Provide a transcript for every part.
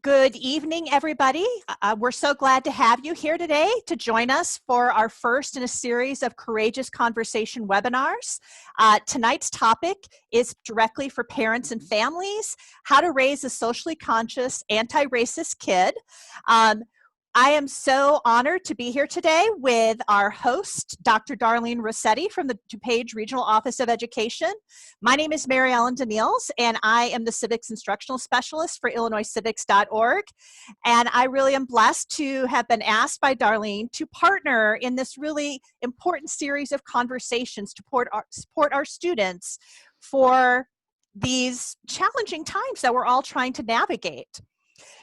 Good evening, everybody. We're so glad to have you here today to join us for our first in a series of Courageous Conversation webinars. Tonight's topic is directly for parents and families, how to raise a socially conscious, anti-racist kid. I am so honored to be here today with our host, Dr. Darlene Rossetti from the DuPage Regional Office of Education. My name is Mary Ellen Daniels, and I am the Civics Instructional Specialist for IllinoisCivics.org. And I really am blessed to have been asked by Darlene to partner in this really important series of conversations to support our students for these challenging times that we're all trying to navigate.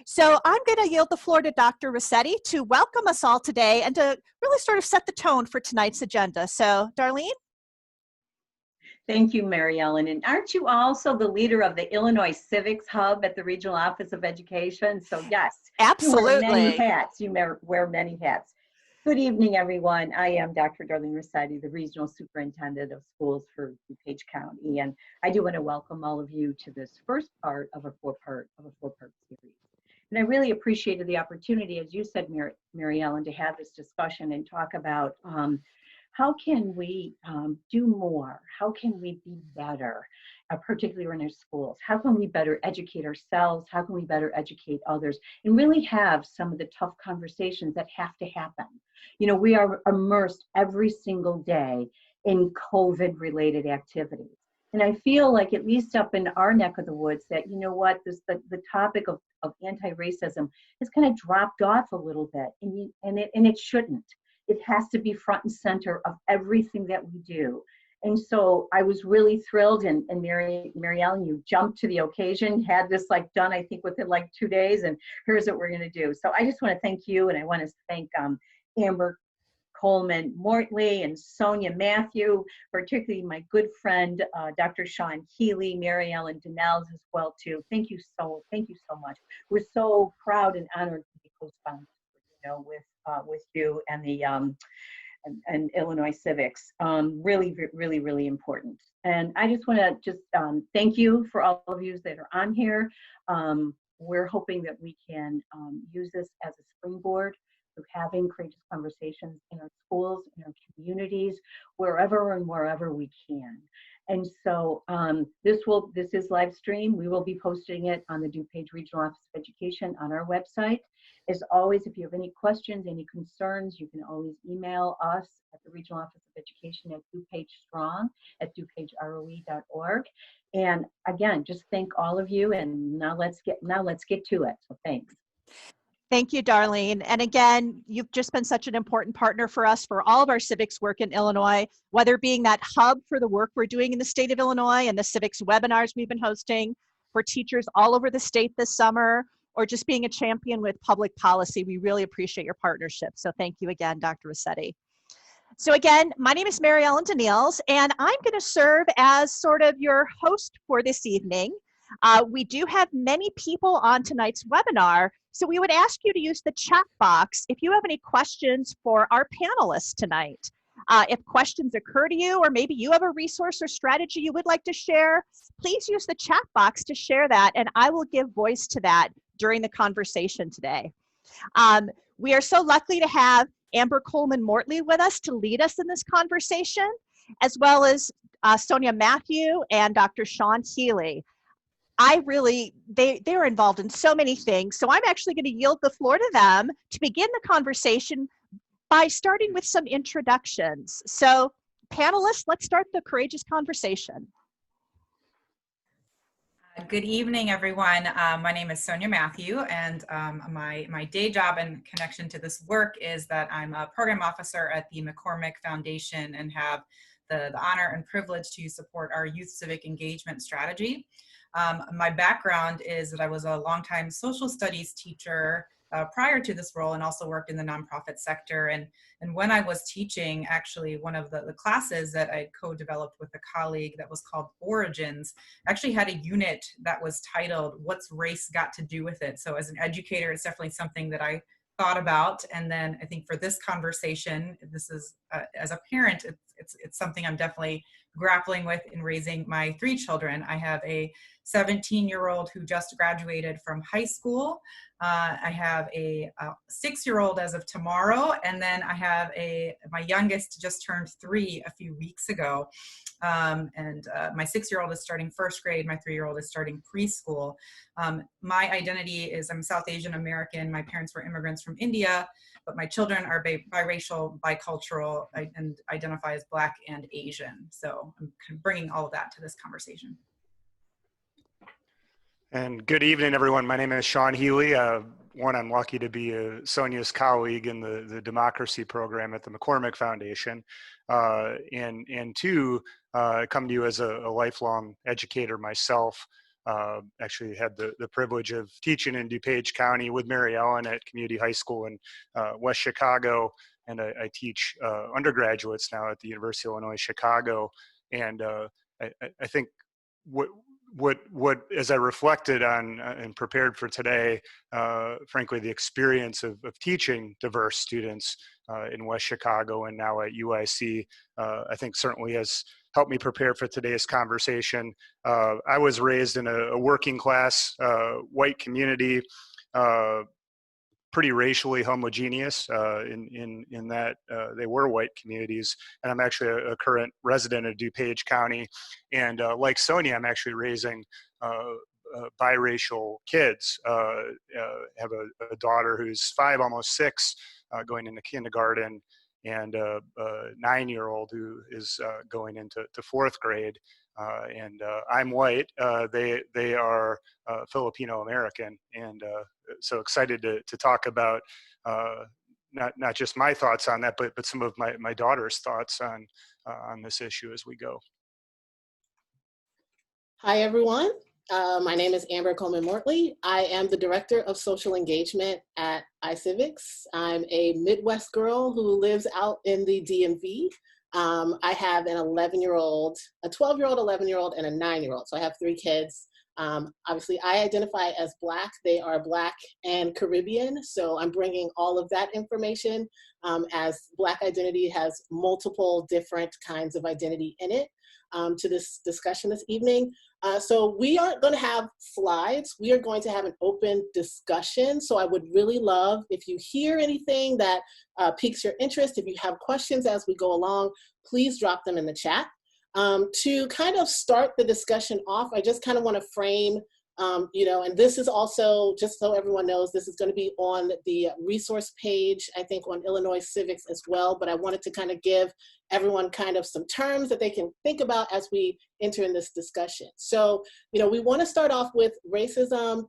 So I'm going to yield the floor to Dr. Rossetti to welcome us all today and to really sort of set the tone for tonight's agenda. So, Darlene? Thank you, Mary Ellen. And aren't you also the leader of the Illinois Civics Hub at the Regional Office of Education? So yes, absolutely. You wear many hats. You wear many hats. Good evening, everyone. I am Dr. Darlene Rossetti, the Regional Superintendent of Schools for DuPage County. And I do want to welcome all of you to this first part of a four-part series. And I really appreciated the opportunity, as you said, Mary Ellen, to have this discussion and talk about how can we do more? How can we be better, particularly in our schools? How can we better educate ourselves? How can we better educate others? And really have some of the tough conversations that have to happen. You know, we are immersed every single day in COVID-related activities. And I feel like, at least up in our neck of the woods, that, you know what, the topic of anti-racism has kind of dropped off a little bit, and it shouldn't. It has to be front and center of everything that we do. And so I was really thrilled, and Mary Ellen, you jumped to the occasion, had this done, I think, within 2 days, and here's what we're going to do. So I just want to thank you, and I want to thank Amber Coleman Mortley and Sonia Mathew, particularly my good friend, Dr. Shawn Healy, Mary Ellen Daniels as well too. Thank you so much. We're so proud and honored to be co-sponsors, with you and the and Illinois Civics. Really important. And I just want to thank you for all of you that are on here. We're hoping that we can use this as a springboard of having courageous conversations in our schools, in our communities, wherever we can. And so this is live stream. We will be posting it on the DuPage Regional Office of Education on our website. As always, if you have any questions, any concerns, you can always email us at the Regional Office of Education at dupagestrong@dupageroe.org. And again, just thank all of you. And now let's get to it. So thanks. Thank you, Darlene. And again, you've just been such an important partner for us for all of our civics work in Illinois, whether being that hub for the work we're doing in the state of Illinois and the civics webinars we've been hosting for teachers all over the state this summer, or just being a champion with public policy. We really appreciate your partnership. So thank you again, Dr. Rossetti. So again, my name is Mary Ellen Daniels, and I'm going to serve as sort of your host for this evening. We do have many people on tonight's webinar, so we would ask you to use the chat box if you have any questions for our panelists tonight. If questions occur to you, or maybe you have a resource or strategy you would like to share, please use the chat box to share that, and I will give voice to that during the conversation today. We are so lucky to have Amber Coleman Mortley with us to lead us in this conversation, as well as Sonia Mathew and Dr. Shawn Healy. They are involved in so many things, so I'm actually going to yield the floor to them to begin the conversation by starting with some introductions. So panelists, let's start the courageous conversation. Good evening, everyone. My name is Sonia Mathew, and my day job and connection to this work is that I'm a program officer at the McCormick Foundation and have the honor and privilege to support our youth civic engagement strategy. My background is that I was a longtime social studies teacher prior to this role, and also worked in the nonprofit sector. And when I was teaching, actually, one of the classes that I co-developed with a colleague that was called Origins actually had a unit that was titled, "What's Race Got to Do with It?" So as an educator, it's definitely something that I thought about. And then I think for this conversation, this is, as a parent, it's something I'm definitely grappling with in raising my 3 children. I have a 17-year-old who just graduated from high school. I have a 6-year-old as of tomorrow, and then I have my youngest just turned 3 a few weeks ago. My 6-year-old is starting first grade. My 3-year-old is starting preschool. My identity is I'm South Asian American. My parents were immigrants from India, but my children are biracial, bicultural, and identify as Black and Asian. So I'm kind of bringing all of that to this conversation. And good evening, everyone. My name is Shawn Healy. One, I'm lucky to be Sonia's colleague in the democracy program at the McCormick Foundation. And two, I come to you as a lifelong educator myself. Actually had the privilege of teaching in DuPage County with Mary Ellen at Community High School in West Chicago. And I teach undergraduates now at the University of Illinois, Chicago. And I think what as I reflected on and prepared for today, frankly, the experience of teaching diverse students in West Chicago and now at UIC, I think certainly has helped me prepare for today's conversation. I was raised in a working class white community, pretty racially homogeneous in that they were white communities. And I'm actually a current resident of DuPage County. And like Sonia, I'm actually raising biracial kids. Have a daughter who's 5, almost 6, going into kindergarten, and a 9-year-old who is going into 4th grade. And I'm white. They are Filipino American, and so excited to talk about not just my thoughts on that, but some of my daughter's thoughts on this issue as we go. Hi, everyone. My name is Coleman Mortley. I am the Director of Social Engagement at iCivics. I'm a Midwest girl who lives out in the DMV. I have an 11-year-old, a 12-year-old, 11-year-old, and a 9-year-old. So I have 3 kids. Obviously, I identify as Black. They are Black and Caribbean. So I'm bringing all of that information, as Black identity has multiple different kinds of identity in it, to this discussion this evening. So we aren't going to have slides. We are going to have an open discussion. So I would really love if you hear anything that piques your interest, if you have questions as we go along, please drop them in the chat. To kind of start the discussion off, I just kind of want to frame, and this is also, just so everyone knows, this is going to be on the resource page, I think on Illinois Civics as well, but I wanted to kind of give everyone kind of some terms that they can think about as we enter in this discussion. So, we want to start off with racism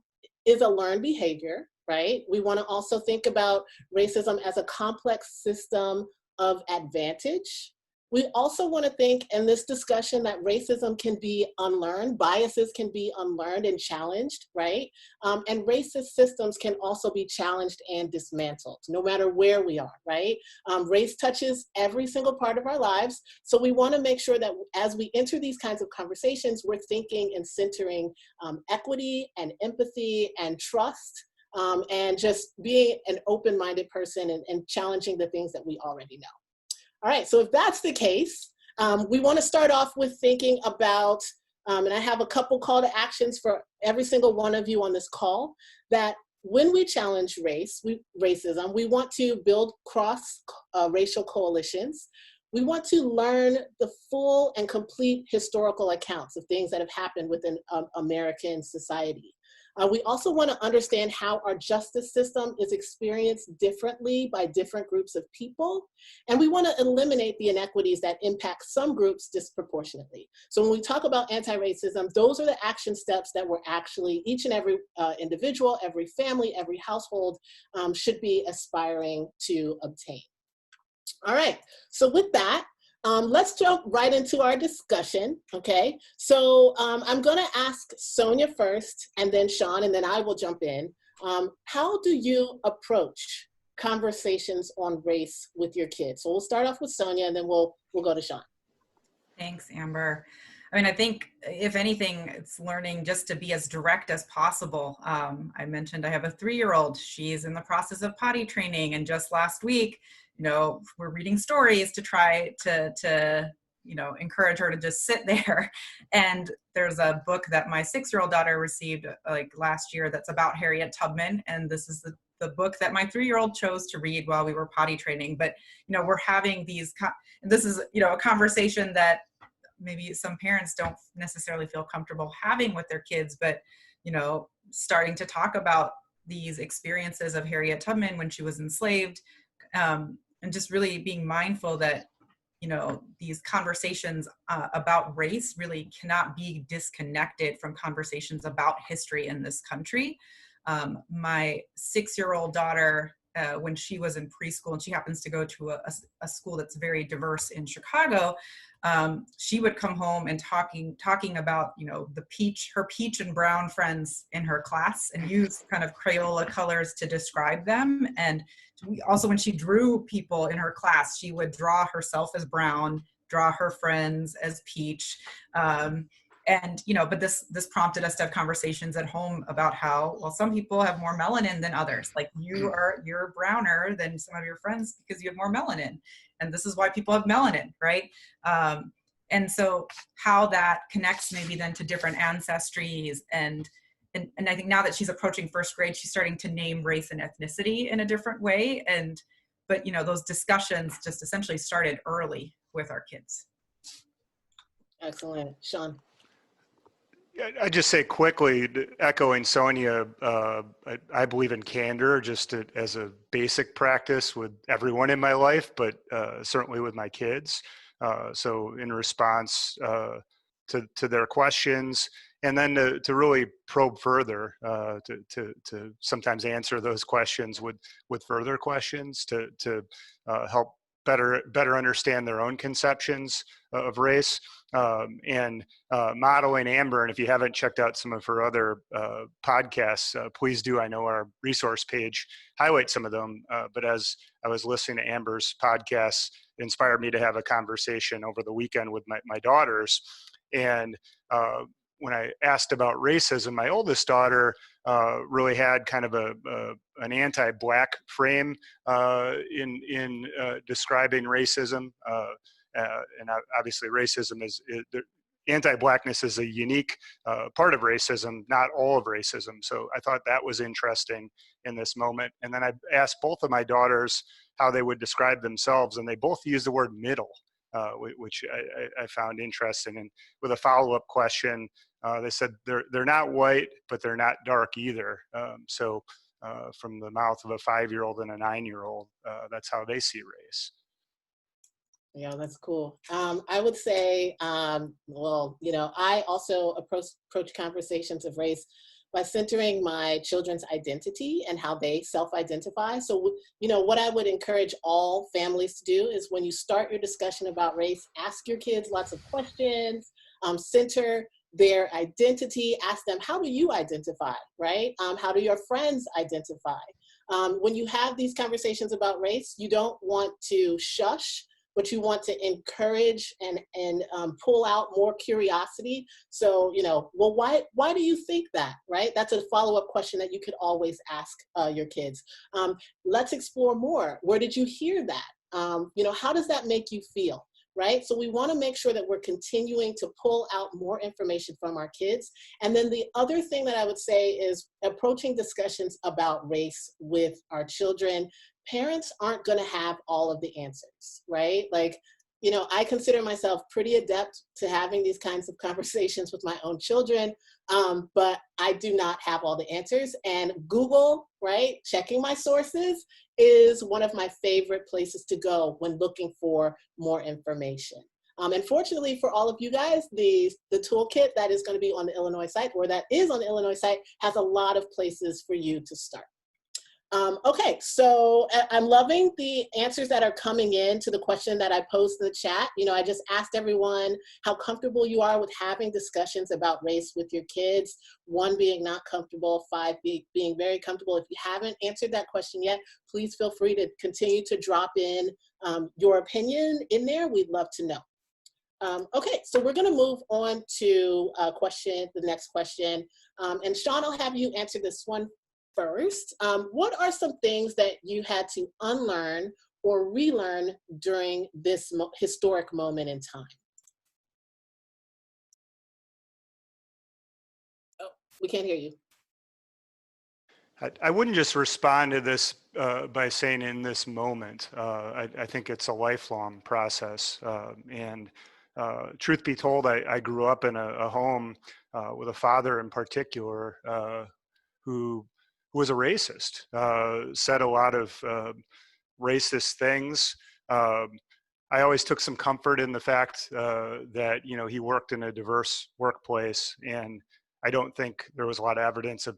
is a learned behavior, right? We want to also think about racism as a complex system of advantage. We also want to think in this discussion that racism can be unlearned, biases can be unlearned and challenged, right? And racist systems can also be challenged and dismantled, no matter where we are, right? Race touches every single part of our lives. So we want to make sure that as we enter these kinds of conversations, we're thinking and centering equity and empathy and trust, and just being an open-minded person and challenging the things that we already know. All right, so if that's the case, we want to start off with thinking about, and I have a couple call to actions for every single one of you on this call, that when we challenge racism, we want to build cross-racial coalitions. We want to learn the full and complete historical accounts of things that have happened within American society. We also want to understand how our justice system is experienced differently by different groups of people. And we want to eliminate the inequities that impact some groups disproportionately. So when we talk about anti-racism, those are the action steps that we're actually, each and every individual, every family, every household should be aspiring to obtain. All right, so with that, let's jump right into our discussion, okay? So I'm gonna ask Sonia first, and then Shawn, and then I will jump in. How do you approach conversations on race with your kids? So we'll start off with Sonia, and then we'll go to Shawn. Thanks, Amber. I mean, I think if anything, it's learning just to be as direct as possible. I mentioned I have a 3-year-old. She's in the process of potty training, and just last week, we're reading stories to try to encourage her to just sit there. And there's a book that my 6-year-old daughter received like last year that's about Harriet Tubman. And this is the book that my 3-year-old chose to read while we were potty training. But, we're having this is, a conversation that maybe some parents don't necessarily feel comfortable having with their kids, but, starting to talk about these experiences of Harriet Tubman when she was enslaved, and just really being mindful that, these conversations about race really cannot be disconnected from conversations about history in this country. My 6-year-old daughter, when she was in preschool, and she happens to go to a school that's very diverse in Chicago, she would come home and talking about, her peach and brown friends in her class, and use kind of Crayola colors to describe them. And also when she drew people in her class, she would draw herself as brown, draw her friends as peach. But this prompted us to have conversations at home about how, well, some people have more melanin than others. Like you're browner than some of your friends because you have more melanin. And this is why people have melanin, right? And so how that connects maybe then to different ancestries. And I think now that she's approaching first grade, she's starting to name race and ethnicity in a different way. But those discussions just essentially started early with our kids. Excellent. Shawn. I just say quickly, echoing Sonia, I believe in candor just as a basic practice with everyone in my life, but certainly with my kids. So in response to their questions, and then to really probe further, to sometimes answer those questions with further questions to help better understand their own conceptions of race, and modeling Amber. And if you haven't checked out some of her other podcasts, please do. I know our resource page highlights some of them, but as I was listening to Amber's podcast, it inspired me to have a conversation over the weekend with my daughters. And when I asked about racism, my oldest daughter really had kind of an anti-Black frame in describing racism, and obviously racism anti-Blackness is a unique part of racism, not all of racism. So I thought that was interesting in this moment. And then I asked both of my daughters how they would describe themselves, and they both used the word middle, which I found interesting. And with a follow-up question, they said they're not white, but they're not dark either. So from the mouth of a 5-year-old and a 9-year-old, that's how they see race. Yeah, that's cool. I would say, I also approach conversations of race by centering my children's identity and how they self-identify. So, what I would encourage all families to do is when you start your discussion about race, ask your kids lots of questions, center their identity, ask them, how do you identify, right? How do your friends identify? When you have these conversations about race, you don't want to shush, but you want to encourage and pull out more curiosity. So, well, why do you think that, right? That's a follow-up question that you could always ask your kids. Let's explore more. Where did you hear that? How does that make you feel, right? So we want to make sure that we're continuing to pull out more information from our kids. And then the other thing that I would say is approaching discussions about race with our children. Parents aren't going to have all of the answers, right? Like, I consider myself pretty adept to having these kinds of conversations with my own children, but I do not have all the answers. And Google, right, checking my sources is one of my favorite places to go when looking for more information. And fortunately for all of you guys, the toolkit that is going to be on the Illinois site, or that is on the Illinois site, has a lot of places for you to start. Okay, so I'm loving the answers that are coming in to the question that I posed in the chat. I just asked everyone how comfortable you are with having discussions about race with your kids. 1 being not comfortable, 5 being very comfortable. If you haven't answered that question yet, please feel free to continue to drop in your opinion in there. We'd love to know. Okay, so we're gonna move on to the next question. And Shawn, I'll have you answer this one first. What are some things that you had to unlearn or relearn during this historic moment in time? We can't hear you. I wouldn't just respond to this by saying in this moment. I think it's a lifelong process. And truth be told, I grew up in a home with a father in particular who was a racist, said a lot of racist things. I always took some comfort in the fact that, you know, he worked in a diverse workplace, and I don't think there was a lot of evidence of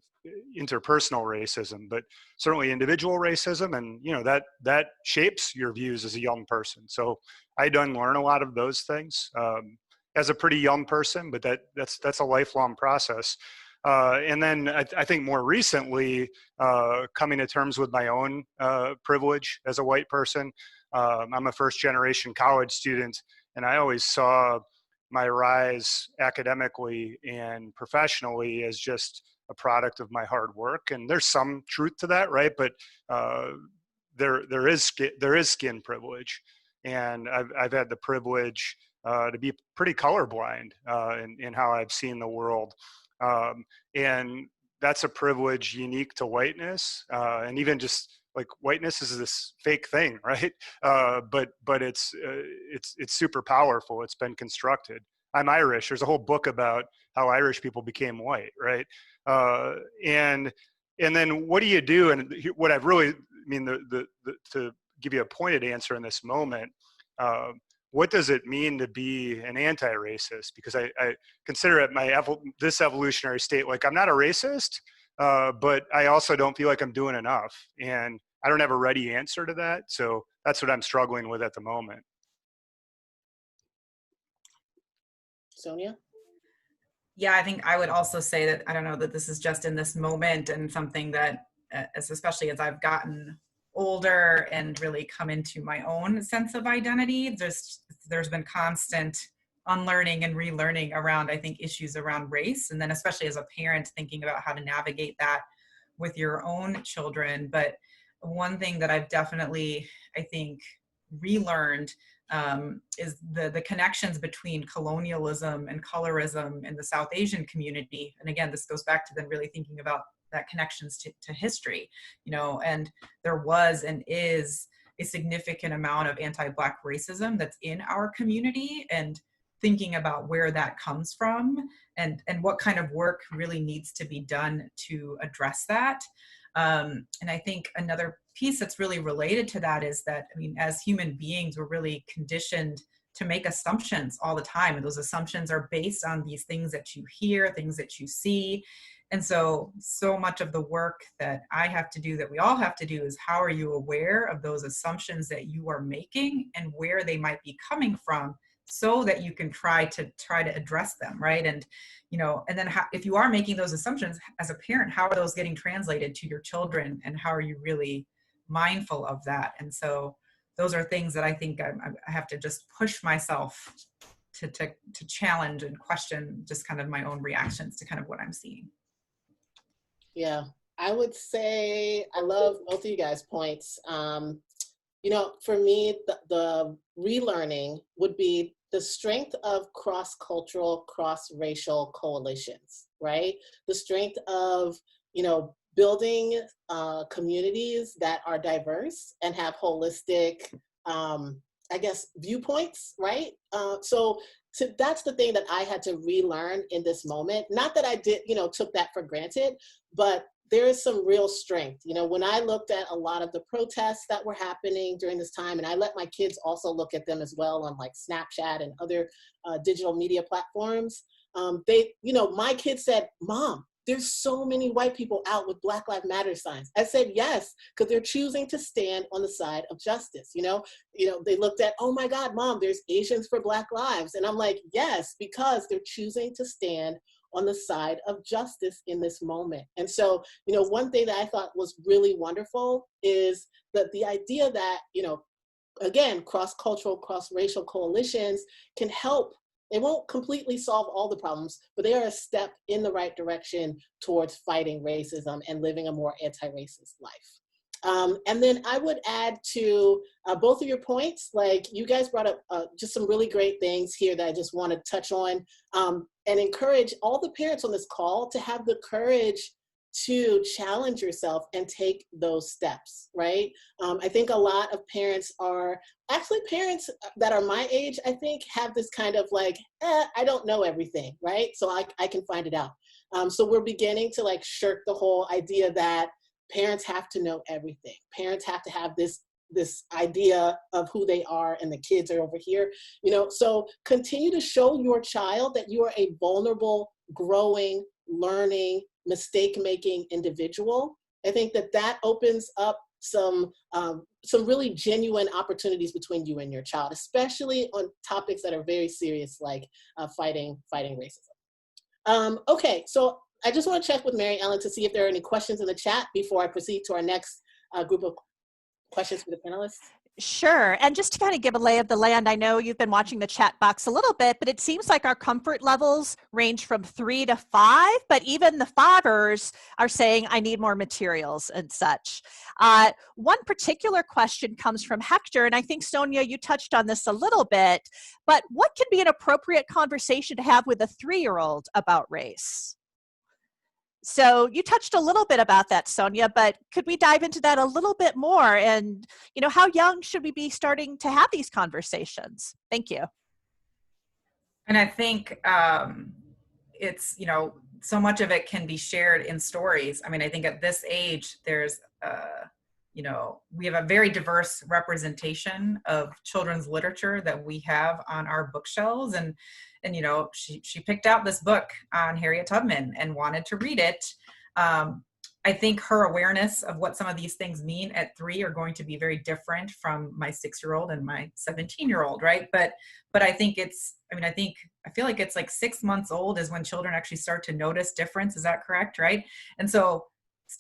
interpersonal racism, but certainly individual racism, and you know that shapes your views as a young person. So I done learn a lot of those things as a pretty young person, but that's a lifelong process. And then I think more recently, coming to terms with my own privilege as a white person. I'm a first generation college student, and I always saw my rise academically and professionally as just a product of my hard work. And there's some truth to that, right? But there is skin privilege, and I've had the privilege to be pretty colorblind in how I've seen the world, and that's a privilege unique to whiteness, and even just like whiteness is this fake thing, right? But it's super powerful. It's been constructed. I'm Irish. There's a whole book about how Irish people became white, right? And then what do you do? And what I've really, I mean, to give you a pointed answer in this moment, what does it mean to be an anti-racist? Because I consider it this evolutionary state. Like, I'm not a racist, but I also don't feel like I'm doing enough. And I don't have a ready answer to that. So that's what I'm struggling with at the moment. Sonia? Yeah, I think I would also say that, I don't know, that this is just in this moment, and something that, especially as I've gotten older and really come into my own sense of identity, there's been constant unlearning and relearning around, I think, issues around race. And then especially as a parent, thinking about how to navigate that with your own children. But one thing that I've definitely, I think, relearned is the connections between colonialism and colorism in the South Asian community. And again, this goes back to then really thinking about that connections to history, you know, and there was and is a significant amount of anti-Black racism that's in our community, and thinking about where that comes from and what kind of work really needs to be done to address that. And I think another piece that's really related to that is that, I mean, as human beings, we're really conditioned to make assumptions all the time. And those assumptions are based on these things that you hear, things that you see. And so much of the work that I have to do, that we all have to do, is how are you aware of those assumptions that you are making and where they might be coming from, so that you can try to address them, right? And, you know, and then if you are making those assumptions as a parent, how are those getting translated to your children, and how are you really mindful of that? And so those are things that I think I have to just push myself to challenge and question just kind of my own reactions to kind of what I'm seeing. Yeah, I would say I love both of you guys' points. You know, for me, the relearning would be the strength of cross-cultural, cross-racial coalitions, right? The strength of, you know, building communities that are diverse and have holistic, I guess, viewpoints, right? That's the thing that I had to relearn in this moment. Not that I did, you know, took that for granted, but there is some real strength. You know, when I looked at a lot of the protests that were happening during this time, and I let my kids also look at them as well on like Snapchat and other digital media platforms, you know, my kids said, "Mom, there's so many white people out with Black Lives Matter signs." I said, yes, because they're choosing to stand on the side of justice. You know, they looked at, "Oh my God, Mom, there's Asians for Black lives." And I'm like, yes, because they're choosing to stand on the side of justice in this moment. And so, you know, one thing that I thought was really wonderful is that the idea that, you know, again, cross-cultural, cross-racial coalitions can help. They won't completely solve all the problems, but they are a step in the right direction towards fighting racism and living a more anti-racist life. And then I would add to both of your points, like you guys brought up just some really great things here that I just want to touch on. and encourage all the parents on this call to have the courage to challenge yourself and take those steps, right? I think a lot of parents parents that are my age, I think, have this kind of like, I don't know everything, right? So I can find it out. So we're beginning to like shirk the whole idea that parents have to know everything. Parents have to have this idea of who they are and the kids are over here, so continue to show your child that you are a vulnerable, growing, learning, mistake-making individual. I think that opens up some really genuine opportunities between you and your child, especially on topics that are very serious, like fighting racism. Okay, so I just want to check with Mary Ellen to see if there are any questions in the chat before I proceed to our next group of questions for the panelists. Sure. And just to kind of give a lay of the land, I know you've been watching the chat box a little bit, but it seems like our comfort levels range from 3 to 5, but even the 5ers are saying, I need more materials and such. One particular question comes from Hector, and I think, Sonia, you touched on this a little bit, but what can be an appropriate conversation to have with a 3-year-old about race? So you touched a little bit about that, Sonia, but could we dive into that a little bit more? And, how young should we be starting to have these conversations? Thank you. And I think it's, so much of it can be shared in stories. I mean, I think at this age, there's, we have a very diverse representation of children's literature that we have on our bookshelves. And she picked out this book on Harriet Tubman and wanted to read it. I think her awareness of what some of these things mean at 3 are going to be very different from my 6-year-old and my 17-year-old, right? But I think I feel like it's like 6 months old is when children actually start to notice difference. Is that correct, right? And so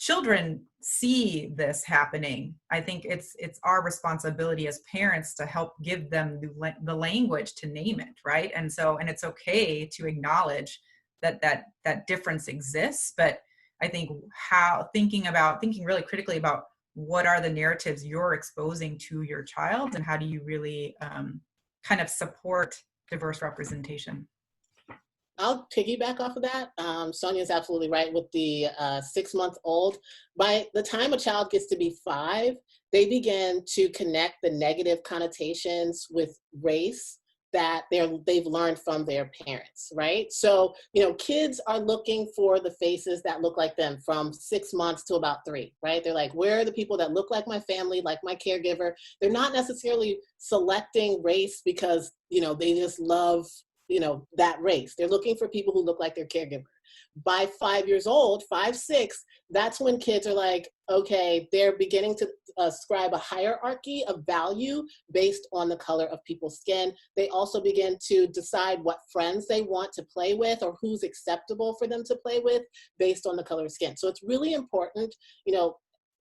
children see this happening. I think it's our responsibility as parents to help give them the language to name it, right? And it's okay to acknowledge that difference exists, but I think thinking really critically about what are the narratives you're exposing to your child and how do you really kind of support diverse representation. I'll piggyback off of that. Sonia's absolutely right with the 6-month-old. By the time a child gets to be 5, they begin to connect the negative connotations with race that they've learned from their parents, right? So, kids are looking for the faces that look like them from 6 months to about 3, right? They're like, where are the people that look like my family, like my caregiver? They're not necessarily selecting race because, they just love that race. They're looking for people who look like their caregiver. By 5 years old, 5, 6, that's when kids are like, okay, they're beginning to ascribe a hierarchy of value based on the color of people's skin. They also begin to decide what friends they want to play with or who's acceptable for them to play with based on the color of skin. So it's really important,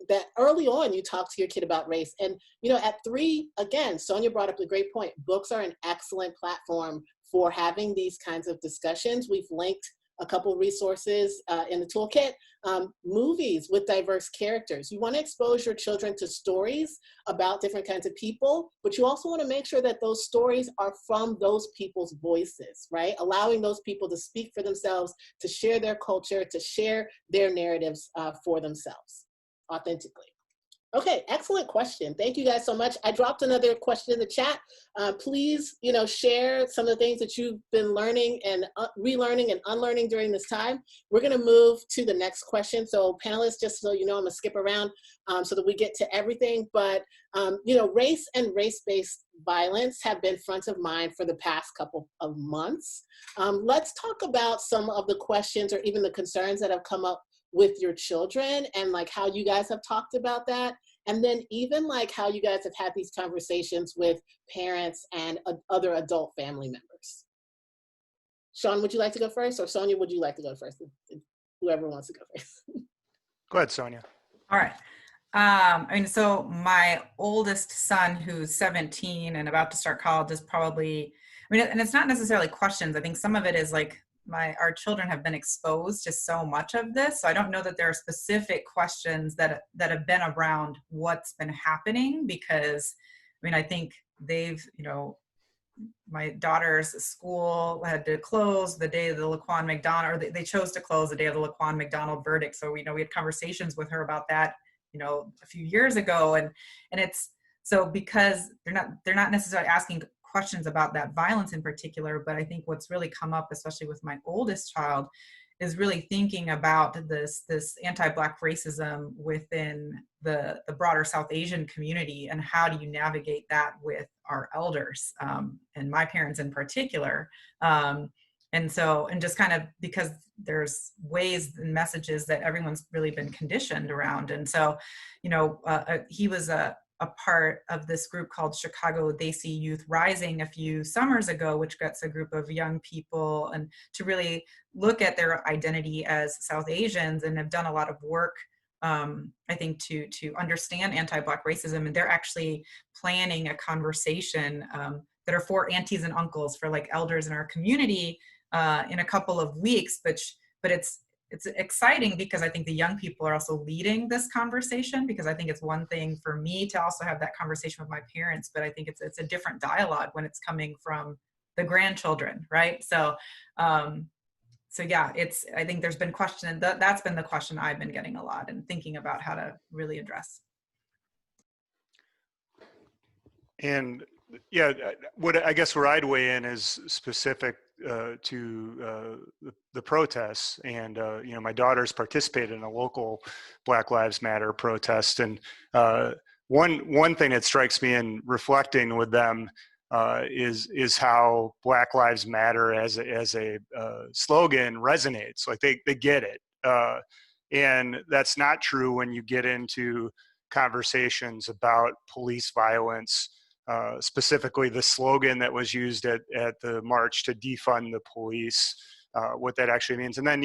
that early on you talk to your kid about race. And, at 3, again, Sonia brought up a great point. Books are an excellent platform for having these kinds of discussions. We've linked a couple resources in the toolkit. Movies with diverse characters. You want to expose your children to stories about different kinds of people, but you also want to make sure that those stories are from those people's voices, right? Allowing those people to speak for themselves, to share their culture, to share their narratives for themselves authentically. Okay, excellent question. Thank you guys so much. I dropped another question in the chat. Please, share some of the things that you've been learning and relearning and unlearning during this time. We're gonna move to the next question. So panelists, just so you know, I'm gonna skip around so that we get to everything. But, race and race-based violence have been front of mind for the past couple of months. Let's talk about some of the questions or even the concerns that have come up with your children and like how you guys have talked about that. And then even like how you guys have had these conversations with parents and other adult family members. Shawn, would you like to go first? Or Sonia, would you like to go first? Whoever wants to go first. Go ahead, Sonia. All right. So my oldest son, who's 17 and about to start college, is probably, and it's not necessarily questions. I think some of it is like, our children have been exposed to so much of this. So I don't know that there are specific questions that have been around what's been happening, because I think they've, my daughter's school had to close the day of the Laquan McDonald, or they chose to close the day of the Laquan McDonald verdict. So we had conversations with her about that, a few years ago, and it's so because they're not necessarily asking questions about that violence in particular, but I think what's really come up, especially with my oldest child, is really thinking about this anti-Black racism within the broader South Asian community, and how do you navigate that with our elders, and my parents in particular. And just kind of because there's ways and messages that everyone's really been conditioned around. And so, he was a part of this group called Chicago Desi Youth Rising a few summers ago, which gets a group of young people and to really look at their identity as South Asians, and have done a lot of work, I think, to understand anti-Black racism. And they're actually planning a conversation that are for aunties and uncles, for like elders in our community, in a couple of weeks. But it's exciting because I think the young people are also leading this conversation, because I think it's one thing for me to also have that conversation with my parents, but I think it's a different dialogue when it's coming from the grandchildren, right? So yeah, I think there's been that's been the question I've been getting a lot, and thinking about how to really address. And yeah, I guess where I'd weigh in is specific to the protests. And my daughter's participated in a local Black Lives Matter protest, and one thing that strikes me in reflecting with them is how Black Lives Matter as a slogan resonates. Like they get it, and that's not true when you get into conversations about police violence. Specifically, the slogan that was used at the march to defund the police, what that actually means. And then,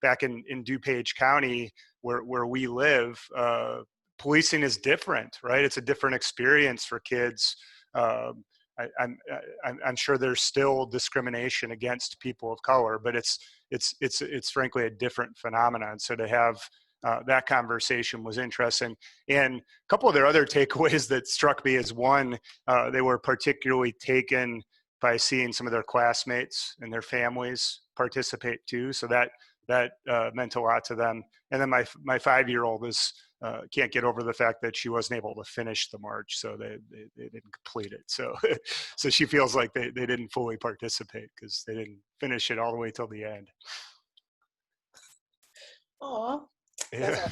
back in DuPage County, where we live, policing is different, right? It's a different experience for kids. I'm sure there's still discrimination against people of color, but it's frankly a different phenomenon. So to have that conversation was interesting. And a couple of their other takeaways that struck me is, one, they were particularly taken by seeing some of their classmates and their families participate too. So that meant a lot to them. And then my 5-year-old can't get over the fact that she wasn't able to finish the march, so they didn't complete it. So so she feels like they didn't fully participate because they didn't finish it all the way till the end. Aw. Yeah.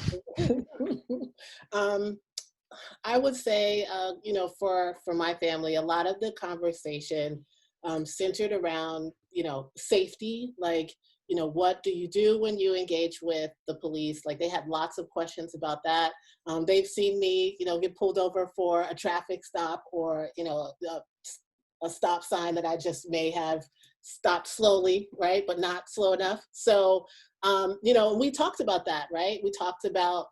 I would say, for my family, a lot of the conversation centered around, safety, like, what do you do when you engage with the police? Like, they had lots of questions about that. They've seen me, get pulled over for a traffic stop, or, a stop sign that I just may have stopped slowly, right, but not slow enough. So, we talked about that, right? We talked about,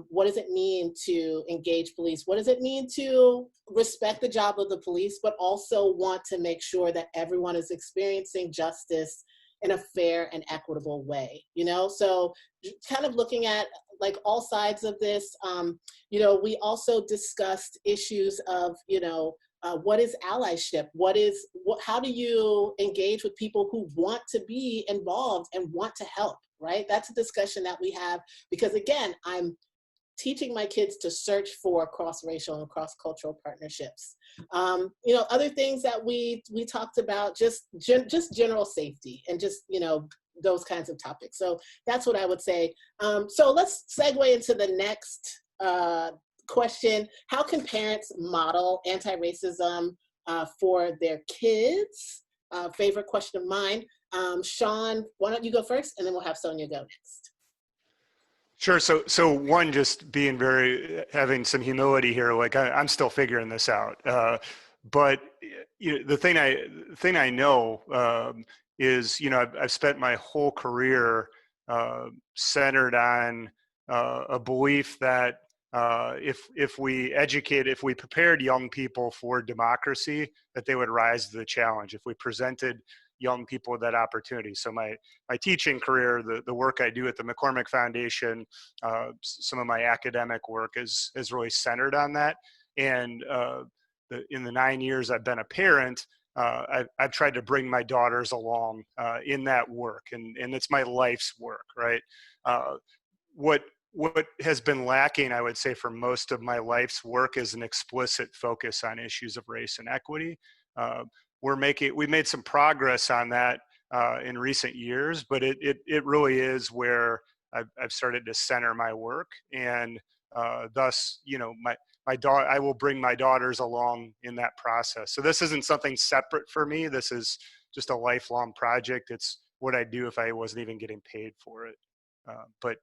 what does it mean to engage police? What does it mean to respect the job of the police, but also want to make sure that everyone is experiencing justice in a fair and equitable way, So kind of looking at like all sides of this, we also discussed issues of, what is allyship? How do you engage with people who want to be involved and want to help, right? That's a discussion that we have, because again, I'm teaching my kids to search for cross-racial and cross-cultural partnerships. Other things that we talked about, just general safety and just, those kinds of topics. So that's what I would say. So let's segue into the next question. How can parents model anti-racism for their kids? Favorite question of mine. Shawn, why don't you go first, and then we'll have Sonia go next. Sure. So one, just having some humility here. Like I'm still figuring this out. But the thing I know is, I've spent my whole career centered on a belief that if we prepared young people for democracy, that they would rise to the challenge. If we presented young people with that opportunity. So my teaching career, the work I do at the McCormick Foundation, some of my academic work is really centered on that. And in the 9 years I've been a parent, I've tried to bring my daughters along in that work, and it's my life's work, right? What has been lacking, I would say, for most of my life's work is an explicit focus on issues of race and equity. We made some progress on that in recent years, but it really is where I've started to center my work, and thus, I will bring my daughters along in that process. So this isn't something separate for me. This is just a lifelong project. It's what I'd do if I wasn't even getting paid for it. But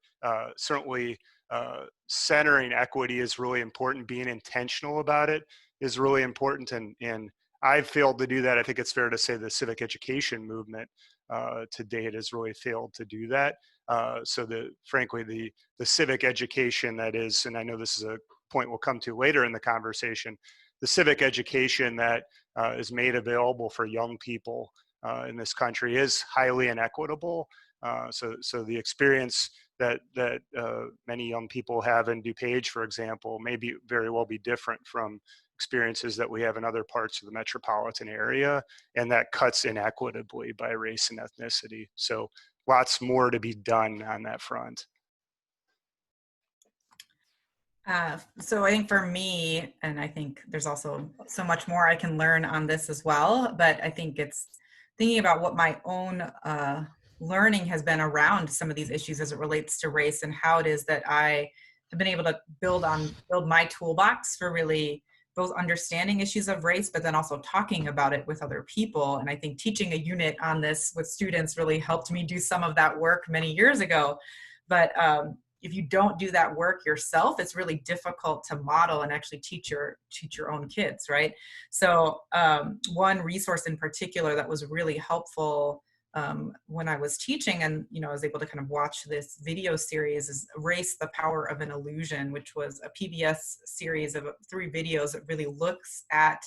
certainly centering equity is really important. Being intentional about it is really important. And I've failed to do that. I think it's fair to say the civic education movement to date has really failed to do that. So frankly, the civic education that is, and I know this is a point we'll come to later in the conversation, the civic education that is made available for young people in this country is highly inequitable. So the experience that many young people have in DuPage, for example, may very well be different from experiences that we have in other parts of the metropolitan area, and that cuts inequitably by race and ethnicity. So lots more to be done on that front. So I think for me, and I think there's also so much more I can learn on this as well, but I think it's thinking about what my own learning has been around some of these issues as it relates to race, and how it is that I have been able to build my toolbox for really both understanding issues of race, but then also talking about it with other people. And I think teaching a unit on this with students really helped me do some of that work many years ago. But if you don't do that work yourself, it's really difficult to model and actually teach your own kids, right? So one resource in particular that was really helpful when I was teaching, and I was able to kind of watch this video series, is Race, the Power of an Illusion, which was a PBS series of 3 videos that really looks at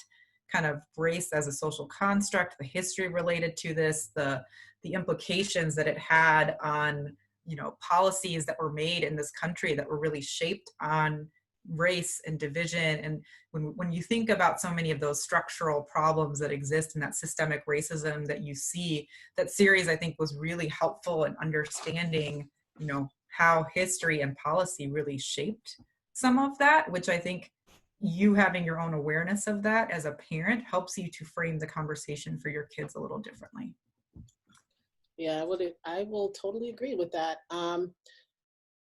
kind of race as a social construct, the history related to this, the implications that it had on policies that were made in this country that were really shaped on race and division. And when you think about so many of those structural problems that exist in that systemic racism that you see, that series, I think, was really helpful in understanding, how history and policy really shaped some of that, which I think you having your own awareness of that as a parent helps you to frame the conversation for your kids a little differently. Yeah, I will totally agree with that.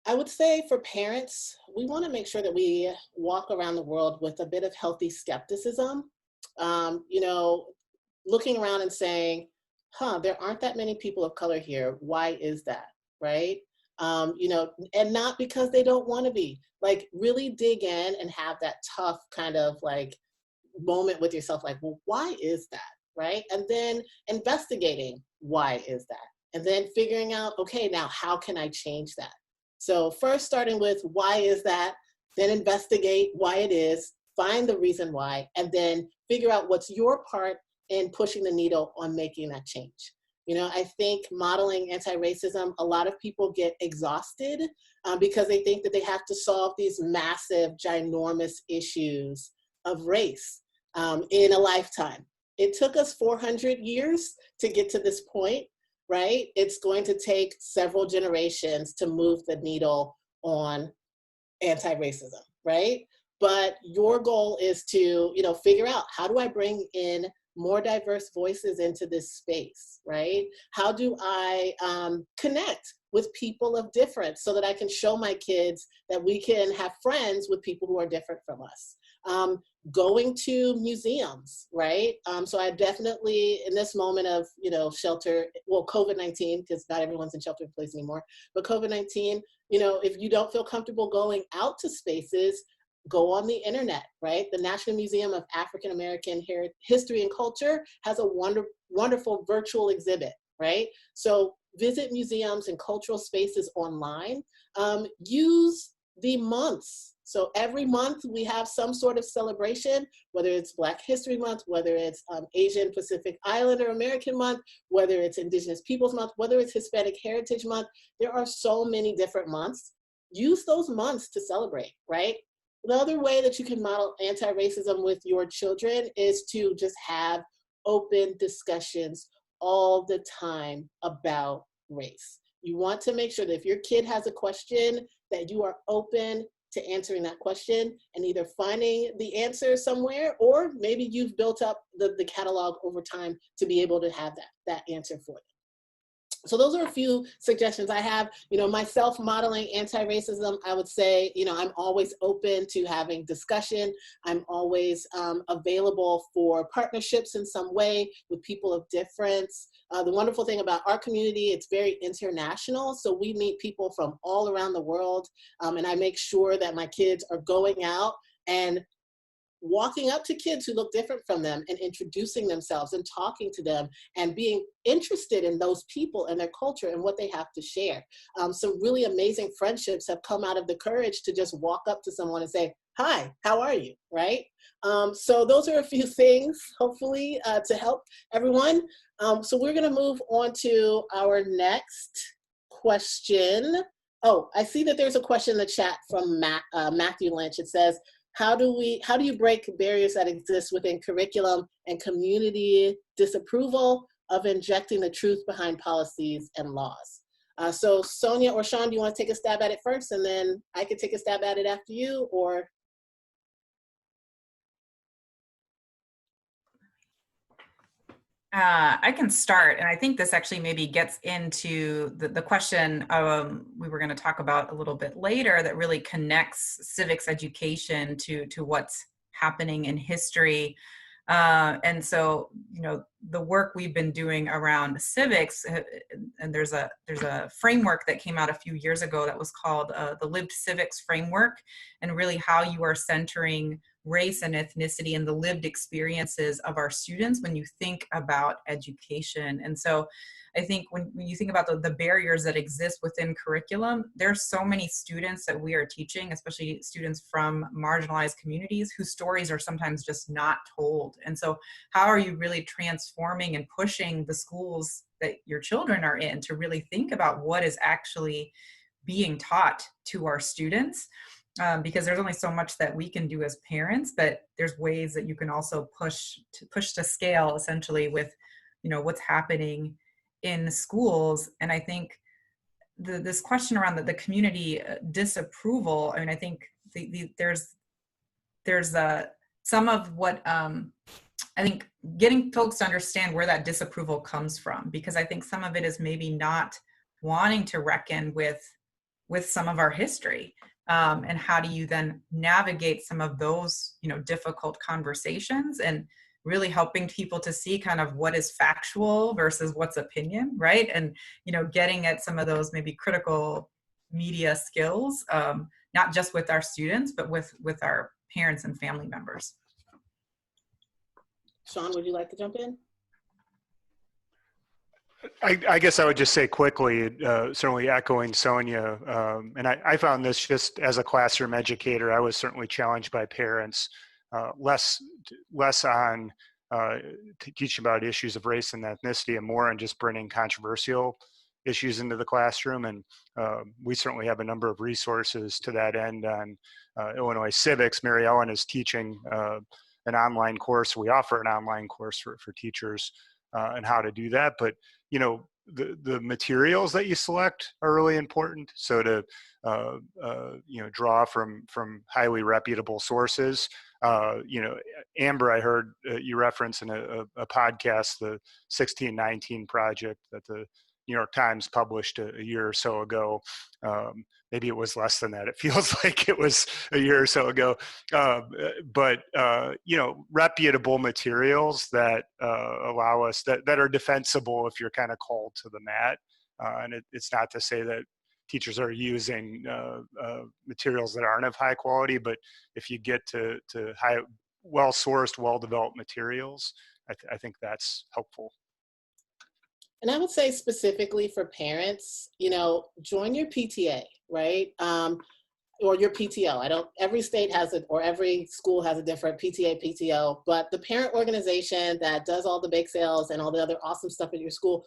I would say for parents, we want to make sure that we walk around the world with a bit of healthy skepticism. Looking around and saying, there aren't that many people of color here. Why is that, right? And not because they don't want to be. Like, really dig in and have that tough kind of like moment with yourself, like, well, why is that, right? And then investigating, why is that? And then figuring out, okay, now how can I change that? So first starting with why is that, then investigate why it is, find the reason why, and then figure out what's your part in pushing the needle on making that change. I think modeling anti-racism, a lot of people get exhausted because they think that they have to solve these massive, ginormous issues of race in a lifetime. It took us 400 years to get to this point, right? It's going to take several generations to move the needle on anti-racism, right? But your goal is to, figure out, how do I bring in more diverse voices into this space, right? How do I connect with people of difference so that I can show my kids that we can have friends with people who are different from us? Going to museums, right? So I definitely, in this moment of, shelter, well, COVID-19, because not everyone's in shelter in place anymore, but COVID-19, if you don't feel comfortable going out to spaces, go on the internet, right? The National Museum of African American History and Culture has a wonderful virtual exhibit, right? So visit museums and cultural spaces online. Use the months. So every month we have some sort of celebration, whether it's Black History Month, whether it's Asian Pacific Islander American Month, whether it's Indigenous Peoples Month, whether it's Hispanic Heritage Month. There are so many different months. Use those months to celebrate, right? The other way that you can model anti-racism with your children is to just have open discussions all the time about race. You want to make sure that if your kid has a question, that you are open to answering that question and either finding the answer somewhere, or maybe you've built up the catalog over time to be able to have that answer for them. So those are a few suggestions I have. Myself modeling anti-racism, I would say, I'm always open to having discussion. I'm always available for partnerships in some way with people of difference. The wonderful thing about our community, it's very international. So we meet people from all around the world. And I make sure that my kids are going out and walking up to kids who look different from them and introducing themselves and talking to them and being interested in those people and their culture and what they have to share. Some really amazing friendships have come out of the courage to just walk up to someone and say, "Hi, how are you?" Right? So those are a few things, hopefully, to help everyone. So we're going to move on to our next question. Oh, I see that there's a question in the chat from Matthew Lynch. It says, how do you break barriers that exist within curriculum and community disapproval of injecting the truth behind policies and laws? So Sonia or Shawn, do you want to take a stab at it first, and then I can take a stab at it after you, or? I can start, and I think this actually maybe gets into the question we were going to talk about a little bit later, that really connects civics education to what's happening in history. And so, the work we've been doing around civics, and there's a framework that came out a few years ago that was called the Lived Civics Framework, and really how you are centering race and ethnicity and the lived experiences of our students when you think about education. And so I think when you think about the barriers that exist within curriculum, there's so many students that we are teaching, especially students from marginalized communities, whose stories are sometimes just not told. And so how are you really transforming and pushing the schools that your children are in to really think about what is actually being taught to our students? Because there's only so much that we can do as parents, but there's ways that you can also push to scale, essentially, with what's happening in schools. And I think this question around the community disapproval, I think there's some of what I think getting folks to understand where that disapproval comes from, because I think some of it is maybe not wanting to reckon with some of our history. And how do you then navigate some of those, difficult conversations, and really helping people to see kind of what is factual versus what's opinion, right? And, getting at some of those maybe critical media skills, not just with our students, but with our parents and family members. Shawn, would you like to jump in? I guess I would just say quickly, certainly echoing Sonia, and I found this just as a classroom educator, I was certainly challenged by parents, less on teaching about issues of race and ethnicity, and more on just bringing controversial issues into the classroom. And we certainly have a number of resources to that end on Illinois Civics. Mary Ellen is teaching an online course. We offer an online course for teachers and how to do that. But the materials that you select are really important. So to draw from highly reputable sources. Amber, I heard you reference in a podcast the 1619 project that the New York Times published a year or so ago. Maybe it was less than that. It feels like it was a year or so ago. But reputable materials that allow us, that are defensible if you're kind of called to the mat. And it's not to say that teachers are using materials that aren't of high quality, but if you get to well-sourced, well-developed materials, I think that's helpful. And I would say specifically for parents, join your PTA, right? Or your PTO. Every state has it, or every school has a different PTA, PTO, but the parent organization that does all the bake sales and all the other awesome stuff at your school,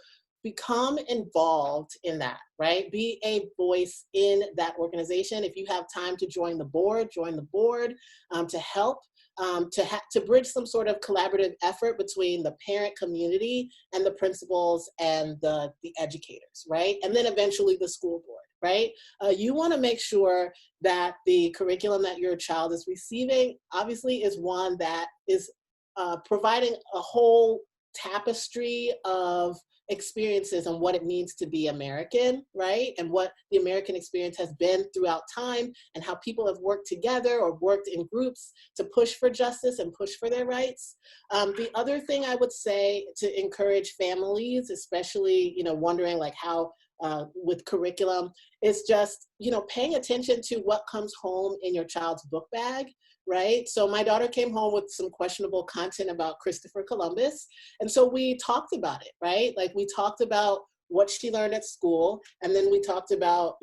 become involved in that, right? Be a voice in that organization. If you have time to join the board to help. To bridge some sort of collaborative effort between the parent community and the principals and the educators, right? And then eventually the school board, right? You want to make sure that the curriculum that your child is receiving obviously is one that is providing a whole tapestry of experiences and what it means to be American, right? And what the American experience has been throughout time and how people have worked together or worked in groups to push for justice and push for their rights. The other thing I would say to encourage families, especially, wondering like how with curriculum, is just, paying attention to what comes home in your child's book bag, right? So my daughter came home with some questionable content about Christopher Columbus. And so we talked about it, right? Like we talked about what she learned at school. And then we talked about,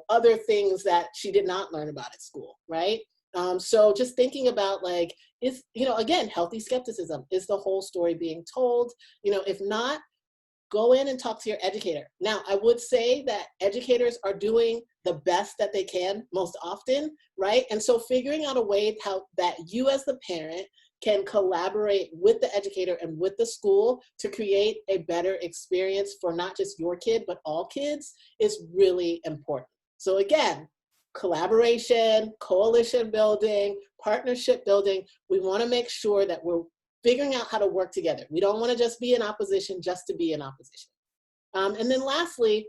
other things that she did not learn about at school, right? So just thinking about like, is, again, healthy skepticism. Is the whole story being told? If not, go in and talk to your educator. Now, I would say that educators are doing the best that they can most often, right? And so figuring out a way how that you as the parent can collaborate with the educator and with the school to create a better experience for not just your kid, but all kids is really important. So again, collaboration, coalition building, partnership building, we want to make sure that we're figuring out how to work together. We don't want to just be in opposition just to be in opposition. And then lastly,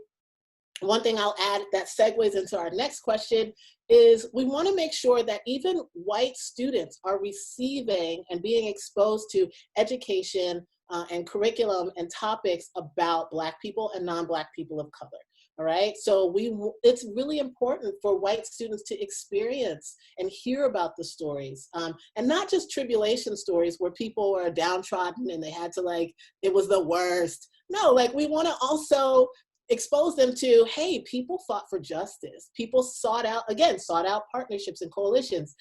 one thing I'll add that segues into our next question is we want to make sure that even white students are receiving and being exposed to education and curriculum and topics about Black people and non-Black people of color. All right, so it's really important for white students to experience and hear about the stories, and not just tribulation stories where people were downtrodden and they had to it was the worst. No, we want to also expose them to, hey, people fought for justice. People sought out partnerships and coalitions.